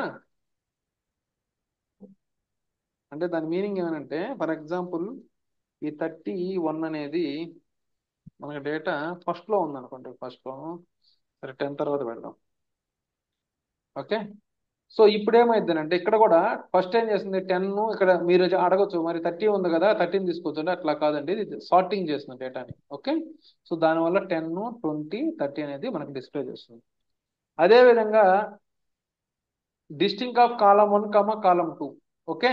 అంటే దాని మీనింగ్ ఏమనంటే ఫర్ ఎగ్జాంపుల్ ఈ 31 అనేది మనకి డేటా ఫస్ట్ లో ఉంది అనుకోండి, ఫస్ట్ లో సరే 10 తర్వాత పెడదాం. ఓకే, సో ఇప్పుడు ఏమైందంటే ఇక్కడ కూడా ఫస్ట్ ఏం చేస్తుంది 10, ఇక్కడ మీరు అడగొచ్చు మరి 30 ఉంది కదా 13 తీసుకోవచ్చు. అట్లా కాదండి, ఇది సార్టింగ్ చేస్తుంది డేటాని. ఓకే, సో దానివల్ల 10, 20, 30 అనేది మనకి డిస్ప్లే చేస్తుంది. అదే విధంగా distinct of column 1, column 2. Okay,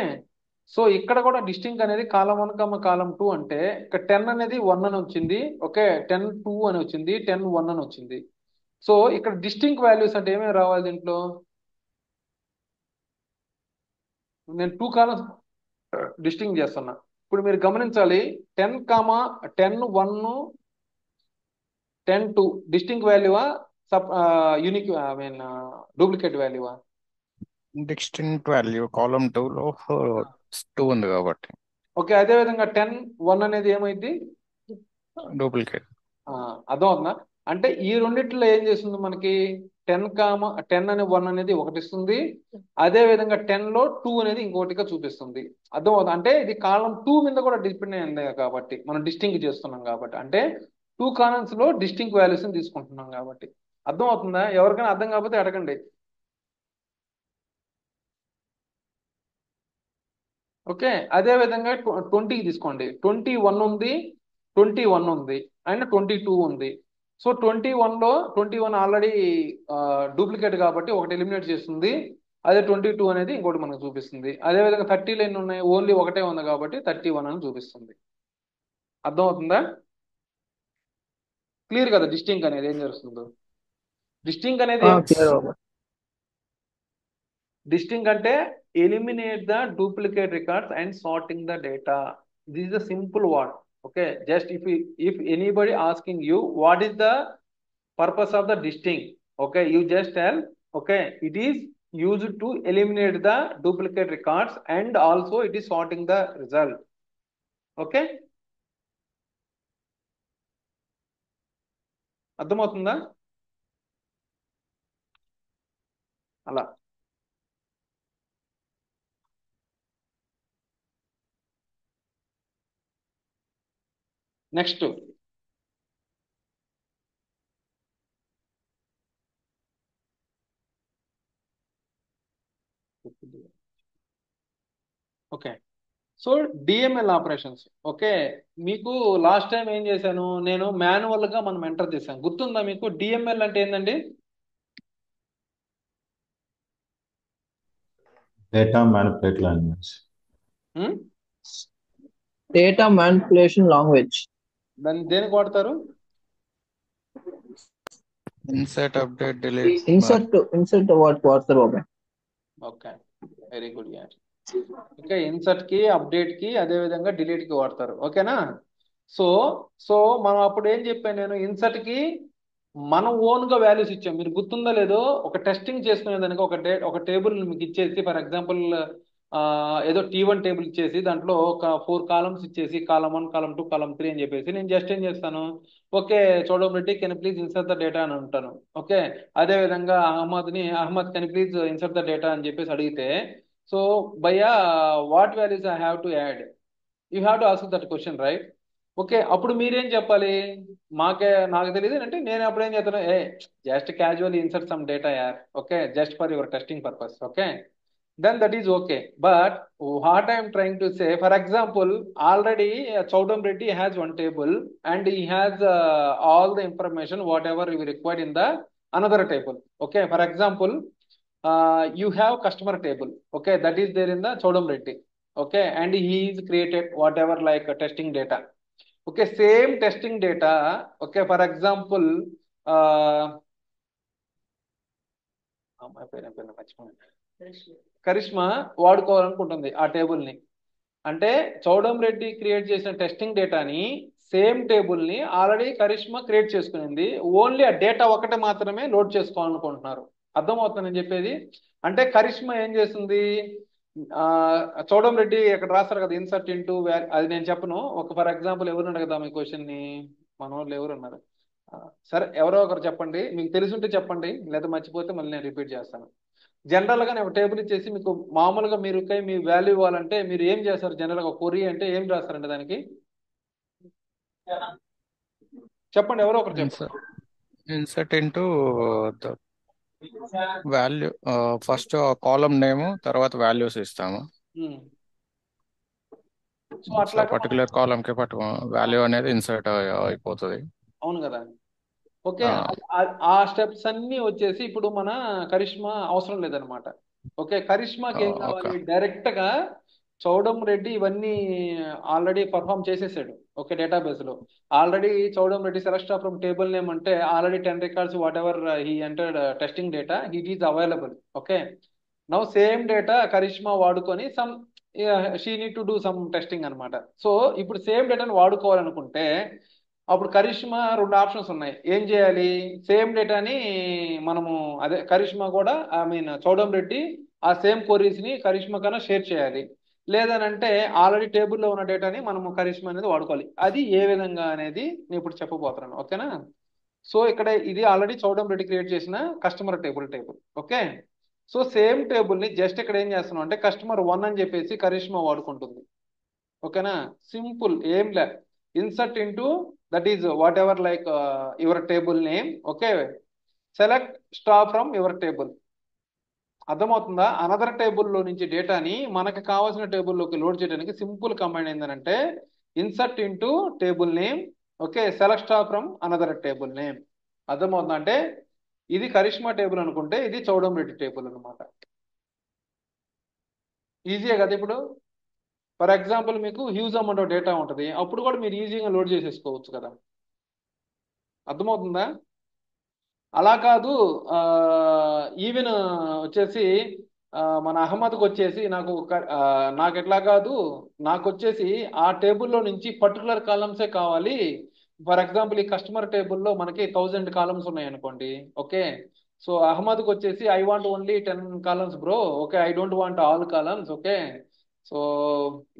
so ఇక్కడ కూడా డిస్టింక్ అనేది కాలం 1, కాలం 2 అంటే ఇక్కడ 10 అనేది 1 అని వచ్చింది. ఓకే, 10, 2 అని వచ్చింది, 10, 1 అని వచ్చింది. సో ఇక్కడ డిస్టింక్ వాల్యూస్ అంటే ఏమేమి రావాలి దీంట్లో? నేను 2 కాలమ్స్ డిస్టింగ్ చేస్తున్నా. ఇప్పుడు మీరు గమనించాలి 10, 10, 1, 10, 2 డిస్టింక్ వాల్యూవా యూనిక్ ఐ మీన్ డూప్లికేట్ వాల్యూవా? డిస్టింక్ట్ వాల్యూ కాలమ్ 2లో 2 ఉంది కాబట్టి ఓకే, అదే విధంగా 10, 1 అనేది ఏమైంది? డూప్లికేట్. అర్థం అవుతుందా? అంటే ఈ రెండిట్లో ఏం చేస్తుంది మనకి 10, 10 అనే 1 అనేది ఒకటి ఇస్తుంది. అదే విధంగా 10 లో 2 అనేది ఇంకోటిగా చూపిస్తుంది. అర్థం అవుతుంది. అంటే ఇది కాలం 2 మీద కూడా డిపెండ్ అయింది కాబట్టి మనం డిస్టింక్ చేస్తున్నాం కాబట్టి, అంటే 2 కాలమ్స్ లో డిస్టింక్ వాల్యూస్ తీసుకుంటున్నాం కాబట్టి. అర్థం అవుతుందా? ఎవరికైనా అర్థం కాకపోతే అడగండి. ఓకే, అదే విధంగా 20 తీసుకోండి. 21 ఉంది, 21 ఉంది అండ్ 22 ఉంది. సో 21 ఆల్రెడీ డూప్లికేట్ కాబట్టి ఒకటి ఎలిమినేట్ చేస్తుంది. అదే 22 అనేది ఇంకోటి మనకు చూపిస్తుంది. అదే విధంగా 30లో ఎన్ని ఉన్నాయి? ఓన్లీ ఒకటే ఉంది కాబట్టి 31 అని చూపిస్తుంది. అర్థం అవుతుందా? క్లియర్ కదా డిస్టింక్ అనేది ఏం జరుగుతుందో? డిస్టింక్ అనేది క్లియర్ బాబా. డిస్టింక్ అంటే eliminate the duplicate records and sorting the data. This is the simple word. Okay, just if anybody asking you what is the purpose of the distinct, okay, you just tell, okay, it is used to eliminate the duplicate records and also it is sorting the result. Okay, అర్థమవుతుందా? అలా next okay, so DML operations. Okay, మీకు last time ఏం చేశాను నేను, manual గా మనం enter చేశాను, గుర్తుందా మీకు? డిఎంఎల్ అంటే ఏంటండి? Data manipulate language. Data manipulation language. దాన్ని దేనికి వాడతారు? Insert, update, delete. ఇన్సర్ట్ వాడతారు బాబా. Okay, very good. Okay, insert కి, అప్డేట్ కి, అదే విధంగా డిలీట్ కి వాడతారు. ఓకేనా? సో సో మనం అప్పుడు ఏం చెప్పాను నేను, ఇన్సర్ట్ కి మనం ఓన్ గా వాల్యూస్ ఇచ్చాం. మీరు గుర్తుందో లేదో, ఒక టెస్టింగ్ చేసుకునేదానికి ఒక టేబుల్ మీకు ఇచ్చేసి, ఫర్ ఎగ్జాంపుల్ ఏదో T1 టేబుల్ ఇచ్చేసి దాంట్లో ఒక 4 కాలమ్స్ ఇచ్చేసి కాలం 1, కాలం 2, కాలం 3 అని చెప్పేసి నేను జస్ట్ ఏం చేస్తాను, ఓకే చూడడం can please insert the data అని అంటాను. ఓకే, అదే విధంగా Ahmed can please insert the data అని చెప్పేసి అడిగితే, సో భయ్యా what values I have to add, you have to ask that question, right? Okay, అప్పుడు మీరేం చెప్పాలి? నాకు తెలియదు అంటే నేను అప్పుడు ఏం చేస్తాను, just casual insert some data యార్, okay, just for your testing purpose. Okay, then that is okay. But what I am trying to say, for example, already Chaudham Reddy has one table and he has all the information whatever you required in the another table. Okay, for example, you have customer table, okay, that is there in the Chaudham Reddy. Okay, and he is created whatever like testing data. Okay, same testing data. Okay, for example, Karishma వాడుకోవాలనుకుంటుంది ఆ table ని. అంటే Chowdam Reddy create చేసిన testing డేటాని same table ని already Karishma create చేసుకునింది, only ఆ data ఒకటి మాత్రమే లోడ్ చేసుకోవాలనుకుంటున్నారు. అర్థమవుతుంది నేను చెప్పేది? అంటే కరిష్మా ఏం చేస్తుంది, చౌడం రెడ్డి ఇక్కడ రాస్తారు కదా ఇన్సర్ట్ ఇంటూ, అది నేను చెప్పను. ఒక ఫర్ ఎగ్జాంపుల్ ఎవరు అడుగుదాం ఈ క్వశ్చన్ ని, మన వాళ్ళు ఎవరు ఉన్నారు? సరే ఎవరో ఒకరు చెప్పండి, మీకు తెలుసుంటే చెప్పండి, లేదా మర్చిపోతే మళ్ళీ నేను రిపీట్ చేస్తాను. జనరల్ గా నేను ఒక టేబుల్ ఇచ్చేసి మీకు మామూలుగా మీరు మీ వాల్యూ ఇవ్వాలంటే మీరు ఏం చేస్తారు? జనరల్ గా కొరీ అంటే ఏం రాస్తారండి దానికి? చెప్పండి, ఎవరో ఒకరు చెప్పండి. ఇన్సర్ట్ ఇంటూ వాల్యూ, ఫస్ట్ కాలం నేమ్, తర్వాత వాల్యూస్ ఇస్తాము. సో అట్లా పర్టికులర్ కాలం కి వాల్యూ అనేది ఇన్సర్ట్ అయిపోతుంది. అవును కదా. ఓకే, ఆ స్టెప్స్ అన్ని వచ్చేసి ఇప్పుడు మన కరిష్మా అవసరం లేదనమాట. ఓకే, కరిష్మాకి ఏం కావాలి, డైరెక్ట్ గా చౌడం రెడ్డి ఇవన్నీ ఆల్రెడీ పర్ఫామ్ చేసేసాడు. ఓకే, డేటాబేస్ లో already Chowdam Reddy select from table name అంటే already 10 records whatever he entered testing data it is available. Okay, now same data Karishma వాడుకొని some she need to do some testing అనమాట. So ఇప్పుడు same డేటాను వాడుకోవాలనుకుంటే అప్పుడు Karishma 2 options ఉన్నాయి. ఏం చేయాలి, సేమ్ డేటాని మనము అదే కరిష్మా కూడా ఐ మీన్ చౌడం రెడ్డి ఆ సేమ్ క్వరీస్ ని కరిష్మా కన్నా షేర్ చేయాలి, లేదనంటే ఆల్రెడీ టేబుల్లో ఉన్న డేటాని మనము కరిష్మా అనేది వాడుకోవాలి. అది ఏ విధంగా అనేది నేను ఇప్పుడు చెప్పబోతున్నాను. ఓకేనా? సో ఇక్కడ ఇది ఆల్రెడీ చౌడం రెడ్డి క్రియేట్ చేసిన customer table. Okay, so same table ని జస్ట్ ఇక్కడ ఏం చేస్తున్నాం అంటే కస్టమర్ 1 అని చెప్పేసి కరిష్మా వాడుకుంటుంది. ఓకేనా, సింపుల్, ఏం లే, insert into that is what ever like your table name. Okay, select star from your table. అర్థమవుతుందా? అనదర్ టేబుల్లో నుంచి డేటాని మనకు కావాల్సిన టేబుల్లోకి లోడ్ చేయడానికి సింపుల్ కమాండ్ ఏంటంటే insert into table name. Okay, select star from another table name. అర్థమవుతుందా? అంటే ఇది కరిష్మా టేబుల్ అనుకుంటే ఇది చౌడం రెడ్డి టేబుల్ అనమాట. ఈజీయే కదా. ఇప్పుడు ఫర్ ఎగ్జాంపుల్ మీకు హ్యూజ్ అమౌంట్ ఆఫ్ డేటా ఉంటుంది, అప్పుడు కూడా మీరు ఈజీగా లోడ్ చేసేసుకోవచ్చు కదా. అర్థమవుతుందా? అలా కాదు, ఈవెన్ వచ్చేసి మన అహ్మద్కి వచ్చేసి నాకు ఎట్లా కాదు, నాకు వచ్చేసి ఆ టేబుల్లో నుంచి పర్టికులర్ కాలమ్సే కావాలి. ఫర్ ఎగ్జాంపుల్ ఈ కస్టమర్ టేబుల్లో మనకి 1000 కాలమ్స్ ఉన్నాయి అనుకోండి. ఓకే, సో అహ్మద్కి వచ్చేసి I want only 10 columns bro. Okay, I don't want all columns. Okay, so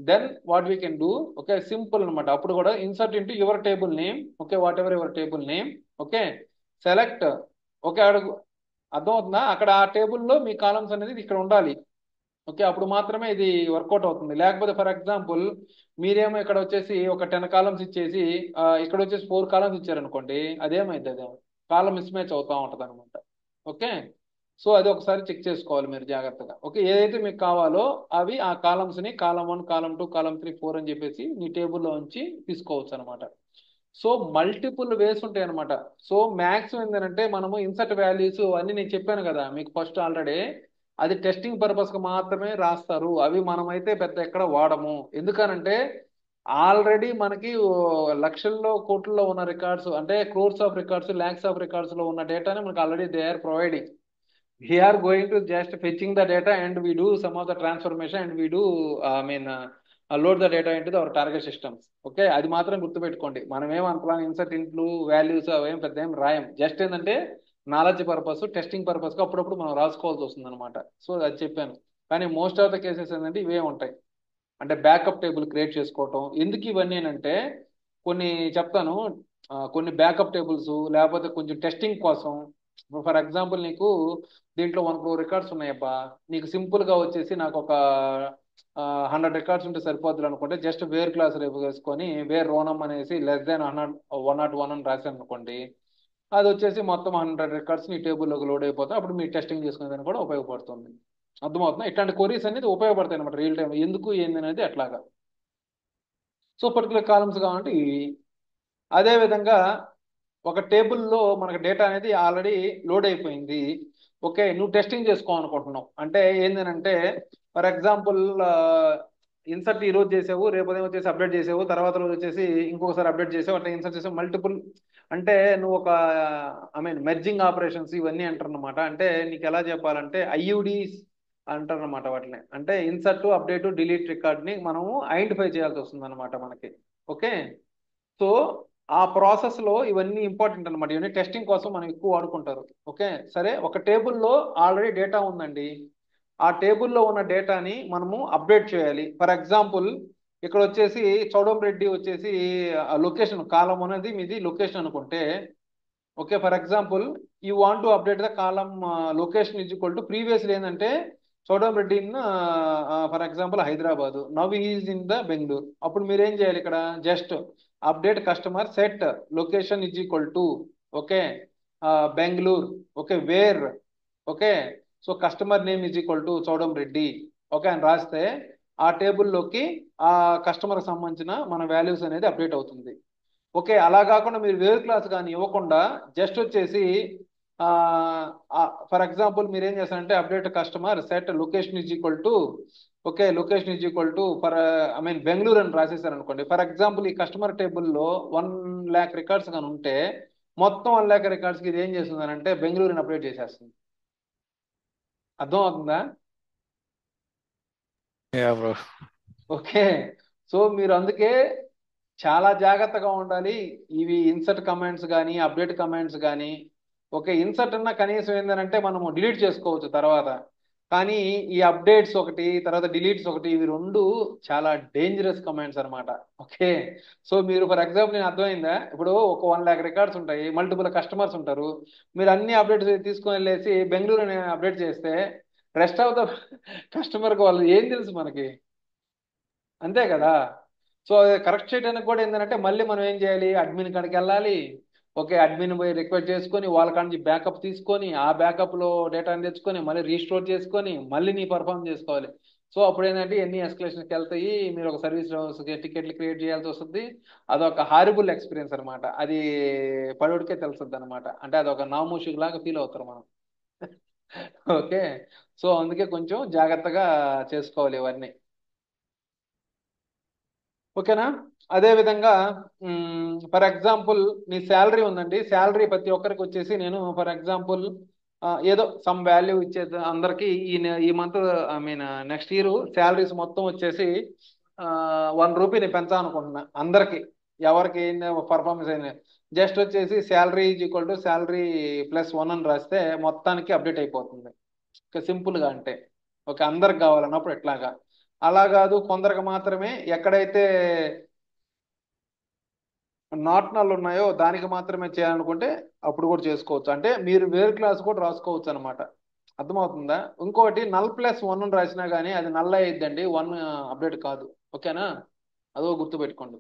then what we can do, okay simple అనమాట. అప్పుడు కూడా insert into your table name. Okay, whatever your table name. Okay, select. Okay, అర్థమవుతుందా? అక్కడ ఆ టేబుల్లో మీ columns అనేది ఇక్కడ ఉండాలి. ఓకే, అప్పుడు మాత్రమే ఇది వర్కౌట్ అవుతుంది. లేకపోతే ఫర్ ఎగ్జాంపుల్ మీరేమో ఇక్కడ వచ్చేసి ఒక 10 కాలమ్స్ ఇచ్చేసి ఇక్కడ వచ్చేసి 4 కాలమ్స్ ఇచ్చారనుకోండి, అదేమైంది, అదే కాలం మిస్ మ్యాచ్ అవుతా ఉంటుంది అనమాట. ఓకే, సో అది ఒకసారి చెక్ చేసుకోవాలి మీరు జాగ్రత్తగా. ఓకే, ఏదైతే మీకు కావాలో అవి ఆ కాలమ్స్ ని కాలం 1, కాలం 2, కాలం 3, 4 అని చెప్పేసి మీ టేబుల్లో ఉంచి తీసుకోవచ్చు అనమాట. సో మల్టిపుల్ వేస్ ఉంటాయి అనమాట. సో మ్యాక్సిమం ఏంటంటే మనము ఇన్సర్ట్ వాల్యూస్ అన్ని నేను చెప్పాను కదా మీకు ఫస్ట్ ఆల్రెడీ, అది టెస్టింగ్ పర్పస్ కి మాత్రమే రాస్తారు. అవి మనమైతే పెద్ద ఎక్కడ వాడము. ఎందుకనంటే ఆల్రెడీ మనకి లక్షల్లో కోట్లలో ఉన్న రికార్డ్స్, అంటే crores of records, lakhs of records లో ఉన్న డేటాని మనకు already they are providing. We are going to just fetching the data and we do some of the transformation and we do load the data into our target systems. Okay, అది మాత్రం గుర్తుపెట్టుకోండి. మనం ఏమంతా insert ఇంట్లు values అవేం పెద్ద ఏం రాయం. Just ఏంటంటే knowledge purpose, testing purpose కి అప్పుడప్పుడు మనం రాసుకోవాల్సి వస్తుంది అనమాట. సో అది చెప్పాను. కానీ మోస్ట్ ఆఫ్ ద కేసెస్ ఏంటంటే ఇవే ఉంటాయి. అంటే బ్యాకప్ టేబుల్ క్రియేట్ చేసుకోవటం. ఎందుకు ఇవన్నీ అంటే కొన్ని చెప్తాను, కొన్ని బ్యాకప్ టేబుల్స్ లేకపోతే కొంచెం టెస్టింగ్ కోసం. ఫర్ ఎగ్జాంపుల్ నీకు దీంట్లో 1 crore రికార్డ్స్ ఉన్నాయబ్బా, నీకు సింపుల్ గా వచ్చేసి నాకు ఒక 100 రికార్డ్స్ ఉంటే సరిపోద్దులు అనుకుంటే జస్ట్ వేర్ క్లాస్ రేపు వేసుకొని వేర్ రోనమ్ అనేసి లెస్ దాన్ 101 అని రాశాను అనుకోండి, అది వచ్చేసి మొత్తం 100 రికార్డ్స్ నీ టేబుల్లోకి లోడ్ అయిపోతాయి. అప్పుడు మీరు టెస్టింగ్ చేసుకునేదానికి కూడా ఉపయోగపడుతుంది. అర్థమవుతుంది? ఇట్లాంటి క్వరీస్ అనేది ఉపయోగపడతాయి అనమాట రియల్ టైం. ఎందుకు ఏంది అనేది అట్లాగా. సో పర్టికులర్ కాలమ్స్ కావాలంటే ఇవి. అదే విధంగా ఒక టేబుల్లో మనకు డేటా అనేది ఆల్రెడీ లోడ్ అయిపోయింది. ఓకే, నువ్వు టెస్టింగ్ చేసుకోవాలనుకుంటున్నావు అంటే ఏంటంటే ఫర్ ఎగ్జాంపుల్ ఇన్సర్ట్ ఈ రోజు చేసావు, రేపు ఉదయం వచ్చేసి అప్డేట్ చేసావు, తర్వాత రోజు వచ్చేసి ఇంకొకసారి అప్డేట్ చేసావు, అట్లా ఇన్సర్ట్ చేసావు మల్టిపుల్. అంటే నువ్వు ఒక మెర్జింగ్ ఆపరేషన్స్ ఇవన్నీ అంటారు అనమాట. అంటే నీకు ఎలా చెప్పాలంటే ఐయుడిస్ అంటారు అనమాట వాటిని. అంటే ఇన్సర్ట్, అప్డేట్, డిలీట్ రికార్డ్ ని మనము ఐడెంటిఫై చేయాల్సి వస్తుంది అనమాట మనకి. ఓకే, సో ఆ ప్రాసెస్ లో ఇవన్నీ ఇంపార్టెంట్ అనమాట. ఇవన్నీ టెస్టింగ్ కోసం మనం ఎక్కువ వాడుకుంటారు. ఓకే, సరే, ఒక టేబుల్లో ఆల్రెడీ డేటా ఉందండి. ఆ టేబుల్లో ఉన్న డేటాని మనము అప్డేట్ చేయాలి. ఫర్ ఎగ్జాంపుల్ ఇక్కడ వచ్చేసి చౌడం రెడ్డి వచ్చేసి లొకేషన్ కాలం అనేది మీది లొకేషన్ అనుకుంటే, okay, for example you want to update the column location is equal to previously ఏంటంటే Chowdam Reddy in for example Hyderabad, now is in the Bengaluru. అప్పుడు మీరు ఏం చేయాలి ఇక్కడ, just update customer set location is equal to, okay, Bengaluru, okay, where, okay, so customer name is equal to Chowdam Reddy, okay అని రాస్తే ఆ టేబుల్లోకి ఆ కస్టమర్ సంబంధించిన మన వాల్యూస్ అనేది అప్డేట్ అవుతుంది. ఓకే, అలా కాకుండా మీరు వేర్ క్లాస్ కానీ ఇవ్వకుండా జస్ట్ వచ్చేసి ఫర్ ఎగ్జాంపుల్ మీరు ఏం చేస్తారంటే update customer set location is equal to, okay, location is equal to for I mean Bengaluru అని రాసేసారు అనుకోండి. ఫర్ ఎగ్జాంపుల్ ఈ కస్టమర్ టేబుల్లో 1,00,000 రికార్డ్స్ కానీ ఉంటే మొత్తం 1,00,000 రికార్డ్స్కి ఇది ఏం చేస్తుంది అంటే బెంగళూరుని అప్డేట్ చేసేస్తుంది. అర్థం అవుతుందా? Yeah bro. ఓకే, సో మీరు అందుకే చాలా జాగ్రత్తగా ఉండాలి. ఇవి ఇన్సర్ట్ కమాండ్స్ కానీ అప్డేట్ కమాండ్స్ కానీ, ఓకే, ఇన్సర్ట్ అన్న కనీసం ఏంటంటే మనము డిలీట్ చేసుకోవచ్చు తర్వాత, కానీ ఈ అప్డేట్స్ ఒకటి తర్వాత డిలీట్స్ ఒకటి, ఇవి రెండు చాలా డేంజరస్ కమాండ్స్ అనమాట. ఓకే, సో మీరు ఫర్ ఎగ్జాంపుల్ నేను అర్థమైందా, ఇప్పుడు ఒక 1,00,000 రికార్డ్స్ ఉంటాయి, మల్టిపుల్ కస్టమర్స్ ఉంటారు, మీరు అన్ని అప్డేట్స్ తీసుకొని వెళ్ళేసి బెంగళూరు అప్డేట్ చేస్తే రెస్ట్ ఆఫ్ ద కస్టమర్కి వాళ్ళు ఏం తెలుసు మనకి, అంతే కదా. సో అది కరెక్ట్ చేయడానికి కూడా ఏంటంటే మళ్ళీ మనం ఏం చేయాలి, అడ్మిన్ కాడికి వెళ్ళాలి. ఓకే, అడ్మిన్ పోయి రిక్వెస్ట్ చేసుకొని వాళ్ళ కాడ నుంచి బ్యాకప్ తీసుకొని ఆ బ్యాకప్ లో డేటాని తెచ్చుకొని మళ్ళీ రీస్టోర్ చేసుకొని మళ్ళీ నీ పర్ఫామ్ చేసుకోవాలి. సో అప్పుడు ఏంటంటే ఎన్ని ఎస్కలేషన్కి వెళ్తాయి, మీరు ఒక సర్వీస్ టికెట్లు క్రియేట్ చేయాల్సి వస్తుంది. అదొక హారిబుల్ ఎక్స్పీరియన్స్ అనమాట. అది పడుడికే తెలుస్తుంది అనమాట. అంటే అదొక నామూషిక్ లాగా ఫీల్ అవుతారు మనం. ఓకే, సో అందుకే కొంచెం జాగ్రత్తగా చేసుకోవాలి ఇవన్నీ. ఓకేనా? అదే విధంగా ఫర్ ఎగ్జాంపుల్ నీ శాలరీ ఉందండి. శాలరీ ప్రతి ఒక్కరికి వచ్చేసి నేను ఫర్ ఎగ్జాంపుల్ ఏదో సమ్ వాల్యూ ఇచ్చేది అందరికి ఈ month I mean next year salaries మొత్తం వచ్చేసి 1 రూపీ నేను పెంచాలనుకుంటున్నా అందరికి, ఎవరికి పర్ఫార్మెన్స్ అయినా జస్ట్ వచ్చేసి salary is equal to salary +1 అని రాస్తే మొత్తానికి అప్డేట్ అయిపోతుంది. సింపుల్గా అంటే ఓకే, అందరికి కావాలన్నప్పుడు ఎట్లాగా అలా కాదు, కొందరికి మాత్రమే ఎక్కడైతే నాట్ నల్ ఉన్నాయో దానికి మాత్రమే చేయాలనుకుంటే అప్పుడు కూడా చేసుకోవచ్చు. అంటే మీరు వేరు క్లాస్ కూడా రాసుకోవచ్చు అనమాట. అర్థమవుతుందా? ఇంకోటి నల్+1 రాసినా కానీ అది నల్ అయ్యిద్దండి, 1 అప్డేట్ కాదు. ఓకేనా? అదో గుర్తుపెట్టుకోండి.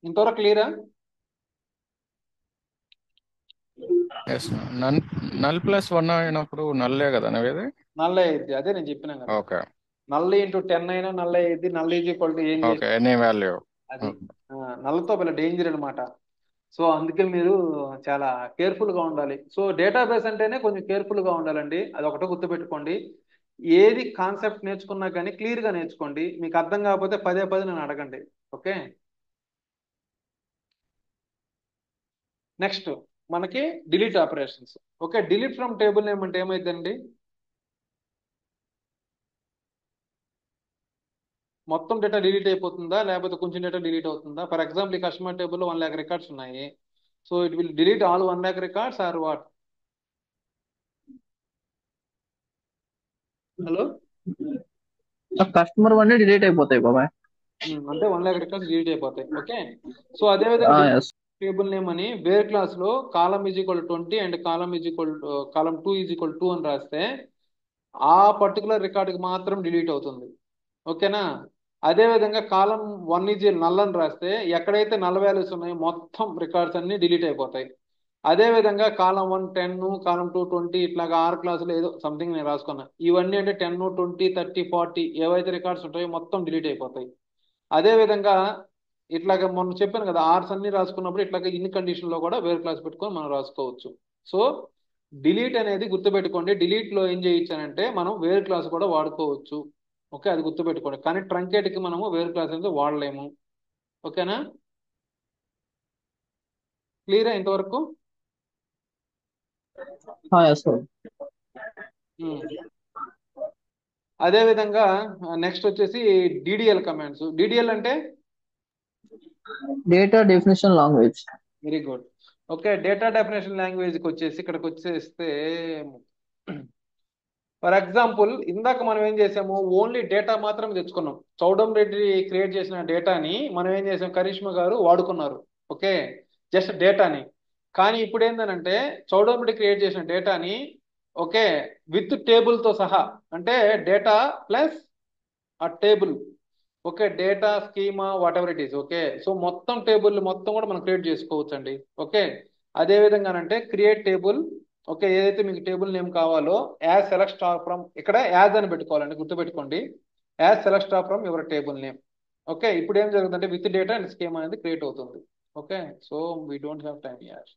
ఇంతవరకు క్లియరా? ఎస్. నల్+1 అయినప్పుడు నల్లే కదా నవ్వేది. నల్ అయ్యిద్ది, అదే నేను చెప్పినా కదా. ఓకే. నల్ ఇంటూ 10 అయినా నల్ అయ్యిద్ది. నల్ ఈజ్ ఈక్వల్ టు ఏం ఓకే, చేసి ఎనీ వాల్యూ. అది నల్లతో పిల్ల డేంజర్ అనమాట. సో అందుకే మీరు చాలా కేర్ఫుల్ గా ఉండాలి. సో డేటాబేస్ అంటేనే కొంచెం కేర్ఫుల్ గా ఉండాలండి. అది ఒకటో గుర్తుపెట్టుకోండి. ఏది కాన్సెప్ట్ నేర్చుకున్నా కానీ క్లియర్ గా నేర్చుకోండి. మీకు అర్థం కాకపోతే పదే పదే నన్ను అడగండి. ఓకే, నెక్స్ట్ మనకి delete operations. Okay, delete from table name అంటే ఏమైందండి, మొత్తం డేటా డిలీట్ అయిపోతుందా లేకపోతే కొంచెం డేటా డిలీట్ అవుతుందా? ఫర్ ఎగ్జాంపుల్ ఈ కస్టమర్ టేబుల్లో 1,00,000 రికార్డ్స్ ఉన్నాయి. So it will delete all 1,00,000 records or what? Hello, customer one delete అయిపోతాయి బాబాయ్. అంటే 1,00,000 రికార్డ్స్ డిలీట్ అయిపోతాయి. ఓకే, సో అదే విధంగా ఎస్. టేబుల్ నేమ్ అని వేర్ క్లాస్ లో column is equal 20 and column 2 is equal 2 అని రాస్తే ఆ పర్టికులర్ రికార్డుకి మాత్రం డిలీట్ అవుతుంది. ఓకేనా? అదే విధంగా కాలం 1 ఈజ్ నల్ అని రాస్తే ఎక్కడైతే నల్ వాల్యూస్ ఉన్నాయో మొత్తం రికార్డ్స్ అన్ని డిలీట్ అయిపోతాయి. అదే విధంగా కాలం 1 10, కాలం 2 20, ఇట్లాగా 6 క్లాసులు ఏదో సంథింగ్ నేను రాసుకున్నా. ఇవన్నీ అంటే 10 20 30 40 ఏవైతే రికార్డ్స్ ఉంటాయో మొత్తం డిలీట్ అయిపోతాయి. అదే విధంగా ఇట్లాగా మొన్న చెప్పాను కదా, ఆర్స్ అన్ని రాసుకున్నప్పుడు ఇట్లాగా ఇన్ని కండిషన్ లో కూడా వేరే క్లాస్ పెట్టుకొని మనం రాసుకోవచ్చు. సో డిలీట్ అనేది గుర్తుపెట్టుకోండి. డిలీట్ లో ఏం చేయొచ్చానంటే మనం వేరే క్లాస్ కూడా వాడుకోవచ్చు. ఓకే, అది గుర్తుపెట్టుకోండి. కానీ ట్రంకేట్ కి మనము వేరే క్లాస్ అనేది వాడలేము. ఓకేనా? క్లియరా ఇంతవరకు? Yes sir. అదే విధంగా నెక్స్ట్ వచ్చేసి డిడిఎల్ కమాండ్స్. డిడిఎల్ అంటే Data definition language. Very good. Okay, data definition లాంగ్వేజ్కి వచ్చేసి ఇక్కడికి వచ్చేస్తే ఫర్ ఎగ్జాంపుల్ ఇందాక మనం ఏం చేసాము, ఓన్లీ డేటా మాత్రం తెచ్చుకున్నాం. చౌడం రెడ్డి క్రియేట్ చేసిన డేటాని మనం ఏం చేసాం, కరిష్మా గారు వాడుకున్నారు. ఓకే, జస్ట్ డేటాని. కానీ ఇప్పుడు ఏంటంటే చౌడం రెడ్డి క్రియేట్ చేసిన డేటాని ఓకే విత్ టేబుల్తో సహా, అంటే డేటా ప్లస్ ఆ table, okay data schema what ever it is. Okay, so మొత్తం టేబుల్ మొత్తం కూడా మనం క్రియేట్ చేసుకోవచ్చు అండి. ఓకే, అదే విధంగానంటే క్రియేట్ టేబుల్. ఓకే, ఏదైతే మీకు టేబుల్ నేమ్ కావాలో యాజ్ సెలెక్ట్ స్టార్ ఫ్రమ్, ఇక్కడ యాజ్ అని పెట్టుకోవాలండి, గుర్తుపెట్టుకోండి, as select star from your table name. Okay, ఇప్పుడు ఏం జరుగుతుందంటే విత్ డేటా అండ్ స్కీమ్ అనేది క్రియేట్ అవుతుంది. Okay, so we don't have time as.